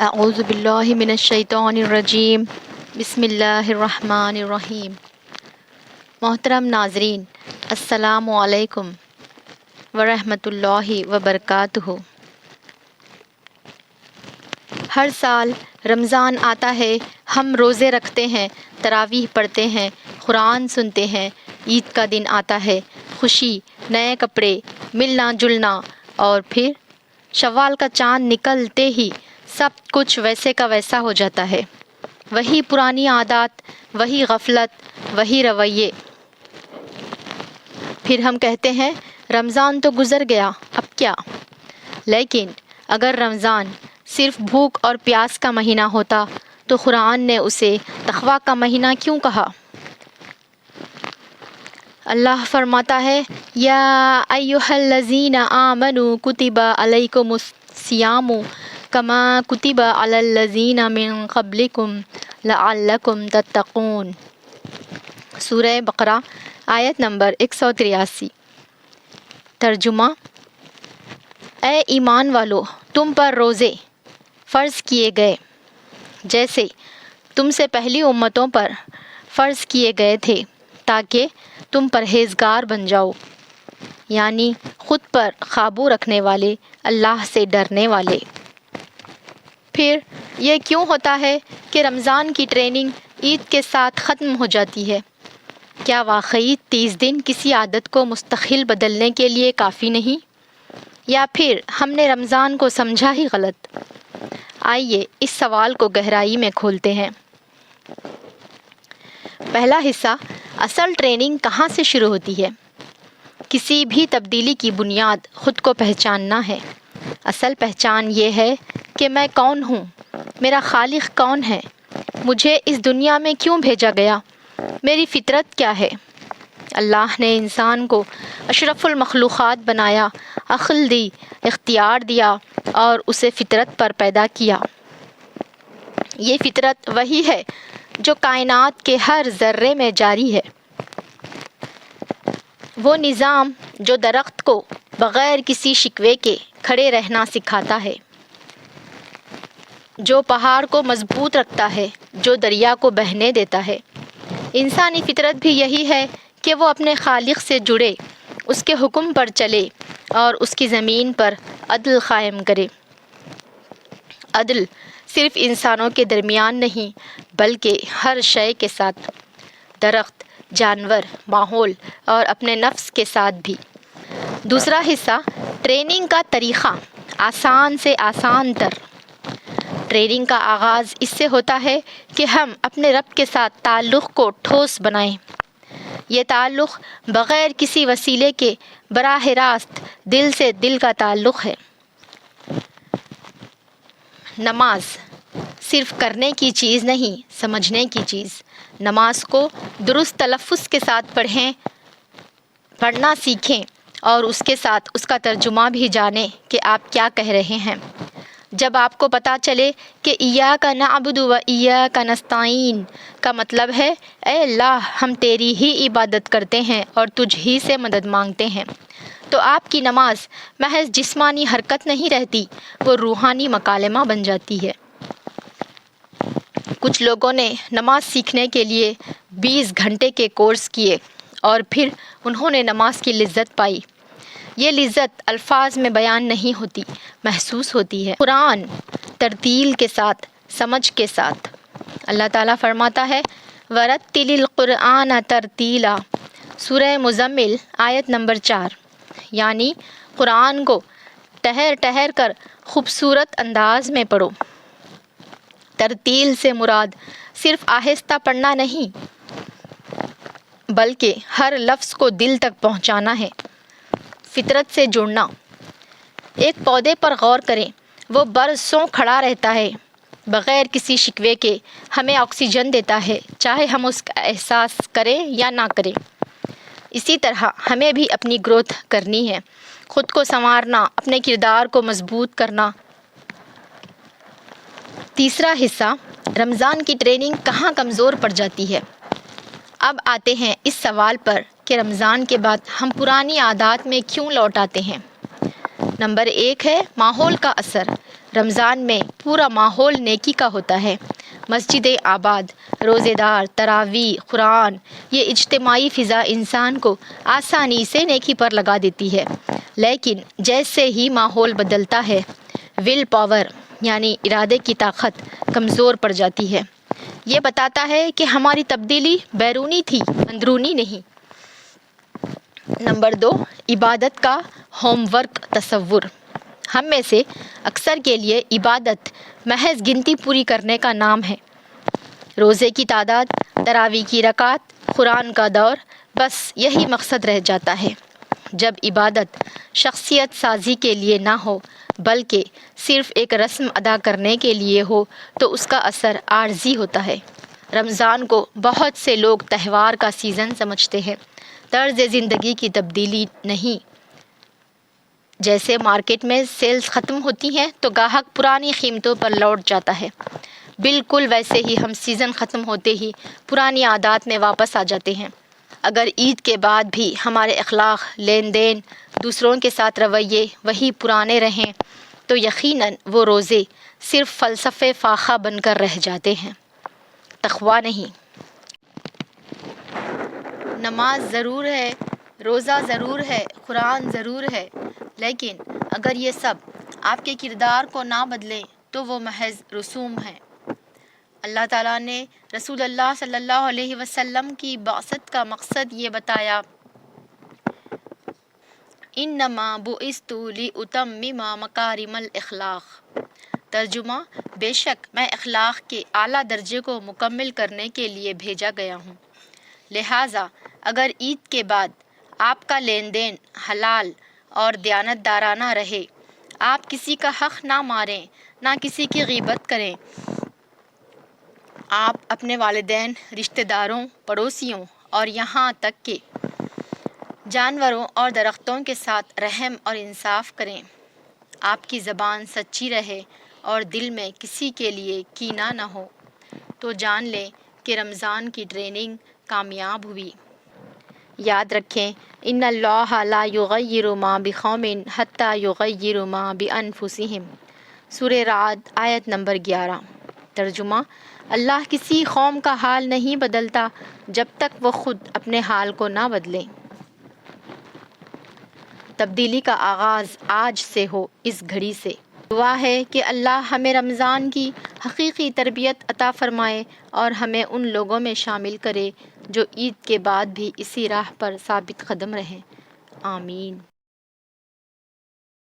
اعوذ باللہ من الشیطان الرجیم بسم اللہ الرحمن الرحیم۔ محترم ناظرین، السلام علیکم ورحمۃ اللہ وبرکاتہ۔ ہر سال رمضان آتا ہے، ہم روزے رکھتے ہیں، تراویح پڑھتے ہیں، قرآن سنتے ہیں۔ عید کا دن آتا ہے، خوشی، نئے کپڑے، ملنا جلنا، اور پھر شوال کا چاند نکلتے ہی سب کچھ ویسے کا ویسا ہو جاتا ہے۔ وہی پرانی عادات، وہی غفلت، وہی رویے۔ پھر ہم کہتے ہیں رمضان تو گزر گیا، اب کیا؟ لیکن اگر رمضان صرف بھوک اور پیاس کا مہینہ ہوتا تو قرآن نے اسے تقویٰ کا مہینہ کیوں کہا؟ اللہ فرماتا ہے یا ایھا الذین آمنوا کتب علیکم الصیام کما کتب علی الذین من قبلکم لعلکم تتقون۔ سورہ بقرہ آیت نمبر 183۔ ترجمہ: اے ایمان والو، تم پر روزے فرض کیے گئے جیسے تم سے پہلی امتوں پر فرض کیے گئے تھے تاکہ تم پرہیزگار بن جاؤ، یعنی خود پر قابو رکھنے والے، اللہ سے ڈرنے والے۔ پھر یہ کیوں ہوتا ہے کہ رمضان کی ٹریننگ عید کے ساتھ ختم ہو جاتی ہے؟ کیا واقعی 30 دن کسی عادت کو مستقل بدلنے کے لیے کافی نہیں؟ یا پھر ہم نے رمضان کو سمجھا ہی غلط؟ آئیے اس سوال کو گہرائی میں کھولتے ہیں۔ پہلا حصہ، اصل ٹریننگ کہاں سے شروع ہوتی ہے؟ کسی بھی تبدیلی کی بنیاد خود کو پہچاننا ہے۔ اصل پہچان یہ ہے کہ میں کون ہوں، میرا خالق کون ہے، مجھے اس دنیا میں کیوں بھیجا گیا، میری فطرت کیا ہے۔ اللہ نے انسان کو اشرف المخلوقات بنایا، عقل دی، اختیار دیا اور اسے فطرت پر پیدا کیا۔ یہ فطرت وہی ہے جو کائنات کے ہر ذرے میں جاری ہے۔ وہ نظام جو درخت کو بغیر کسی شکوے کے کھڑے رہنا سکھاتا ہے، جو پہاڑ کو مضبوط رکھتا ہے، جو دریا کو بہنے دیتا ہے۔ انسانی فطرت بھی یہی ہے کہ وہ اپنے خالق سے جڑے، اس کے حکم پر چلے اور اس کی زمین پر عدل قائم کرے۔ عدل صرف انسانوں کے درمیان نہیں بلکہ ہر شے کے ساتھ، درخت، جانور، ماحول اور اپنے نفس کے ساتھ بھی۔ دوسرا حصہ، ٹریننگ کا طریقہ، آسان سے آسان تر۔ ٹریننگ کا آغاز اس سے ہوتا ہے کہ ہم اپنے رب کے ساتھ تعلق کو ٹھوس بنائیں۔ یہ تعلق بغیر کسی وسیلے کے براہ راست دل سے دل کا تعلق ہے۔ نماز صرف کرنے کی چیز نہیں، سمجھنے کی چیز۔ نماز کو درست تلفظ کے ساتھ پڑھنا سیکھیں اور اس کے ساتھ اس کا ترجمہ بھی جانیں کہ آپ کیا کہہ رہے ہیں۔ جب آپ کو پتہ چلے کہ ایاک نعبد و ایاک نستعین کا مطلب ہے اے اللہ ہم تیری ہی عبادت کرتے ہیں اور تجھ ہی سے مدد مانگتے ہیں، تو آپ کی نماز محض جسمانی حرکت نہیں رہتی، وہ روحانی مکالمہ بن جاتی ہے۔ کچھ لوگوں نے نماز سیکھنے کے لیے 20 گھنٹے کے کورس کیے اور پھر انہوں نے نماز کی لذت پائی۔ یہ لذت الفاظ میں بیان نہیں ہوتی، محسوس ہوتی ہے۔ قرآن ترتیل کے ساتھ، سمجھ کے ساتھ۔ اللہ تعالیٰ فرماتا ہے وَرَتِّلِ الْقُرْآنَ تَرْتِیلًا، سورہ مزمل آیت نمبر 4، یعنی قرآن کو ٹہر ٹہر کر خوبصورت انداز میں پڑھو۔ ترتیل سے مراد صرف آہستہ پڑھنا نہیں بلکہ ہر لفظ کو دل تک پہنچانا ہے، فطرت سے جڑنا۔ ایک پودے پر غور کریں، وہ برسوں کھڑا رہتا ہے، بغیر کسی شکوے کے ہمیں آکسیجن دیتا ہے، چاہے ہم اس کا احساس کریں یا نہ کریں۔ اسی طرح ہمیں بھی اپنی گروتھ کرنی ہے، خود کو سنوارنا، اپنے کردار کو مضبوط کرنا۔ تیسرا حصہ، رمضان کی ٹریننگ کہاں کمزور پڑ جاتی ہے؟ اب آتے ہیں اس سوال پر کہ رمضان کے بعد ہم پرانی عادات میں کیوں لوٹ آتے ہیں۔ نمبر 1 ہے ماحول کا اثر۔ رمضان میں پورا ماحول نیکی کا ہوتا ہے۔ مسجدیں آباد، روزے دار، تراویح، قرآن، یہ اجتماعی فضا انسان کو آسانی سے نیکی پر لگا دیتی ہے، لیکن جیسے ہی ماحول بدلتا ہے، ول پاور یعنی ارادے کی طاقت کمزور پڑ جاتی ہے۔ یہ بتاتا ہے کہ ہماری تبدیلی بیرونی تھی، اندرونی نہیں۔ نمبر 2، عبادت کا ہوم ورک تصور۔ ہم میں سے اکثر کے لیے عبادت محض گنتی پوری کرنے کا نام ہے۔ روزے کی تعداد، تراویح کی رکعت، قرآن کا دور، بس یہی مقصد رہ جاتا ہے۔ جب عبادت شخصیت سازی کے لیے نہ ہو بلکہ صرف ایک رسم ادا کرنے کے لیے ہو تو اس کا اثر عارضی ہوتا ہے۔ رمضان کو بہت سے لوگ تہوار کا سیزن سمجھتے ہیں، طرز زندگی کی تبدیلی نہیں۔ جیسے مارکیٹ میں سیلز ختم ہوتی ہیں تو گاہک پرانی قیمتوں پر لوٹ جاتا ہے، بالکل ویسے ہی ہم سیزن ختم ہوتے ہی پرانی عادات میں واپس آ جاتے ہیں۔ اگر عید کے بعد بھی ہمارے اخلاق، لین دین، دوسروں کے ساتھ رویے وہی پرانے رہیں تو یقیناً وہ روزے صرف فلسفے فاخہ بن کر رہ جاتے ہیں، تقویٰ نہیں۔ نماز ضرور ہے، روزہ ضرور ہے، قرآن ضرور ہے، لیکن اگر یہ سب آپ کے کردار کو نہ بدلیں تو وہ محض رسوم ہیں۔ اللہ تعالیٰ نے رسول اللہ صلی اللہ علیہ وسلم کی بعثت کا مقصد یہ بتایا، انما بعثت لأتمم مکارم الاخلاق۔ ترجمہ، بے شک میں اخلاق کے اعلیٰ درجے کو مکمل کرنے کے لیے بھیجا گیا ہوں۔ لہٰذا اگر عید کے بعد آپ کا لین دین حلال اور دیانت دارانہ رہے، آپ کسی کا حق نہ ماریں، نہ کسی کی غیبت کریں، آپ اپنے والدین، رشتہ داروں، پڑوسیوں اور یہاں تک کہ جانوروں اور درختوں کے ساتھ رحم اور انصاف کریں، آپ کی زبان سچی رہے اور دل میں کسی کے لیے کینہ نہ ہو، تو جان لیں کہ رمضان کی ٹریننگ کامیاب ہوئی۔ یاد رکھیں، ان اللہ لا یغیر ما بقوم حتی یغیروا ما بانفسہم۔ سورہ رعد آیت نمبر 11۔ ترجمہ، اللہ کسی قوم کا حال نہیں بدلتا جب تک وہ خود اپنے حال کو نہ بدلیں۔ تبدیلی کا آغاز آج سے ہو، اس گھڑی سے۔ دعا ہے کہ اللہ ہمیں رمضان کی حقیقی تربیت عطا فرمائے اور ہمیں ان لوگوں میں شامل کرے جو عید کے بعد بھی اسی راہ پر ثابت قدم رہیں۔ آمین۔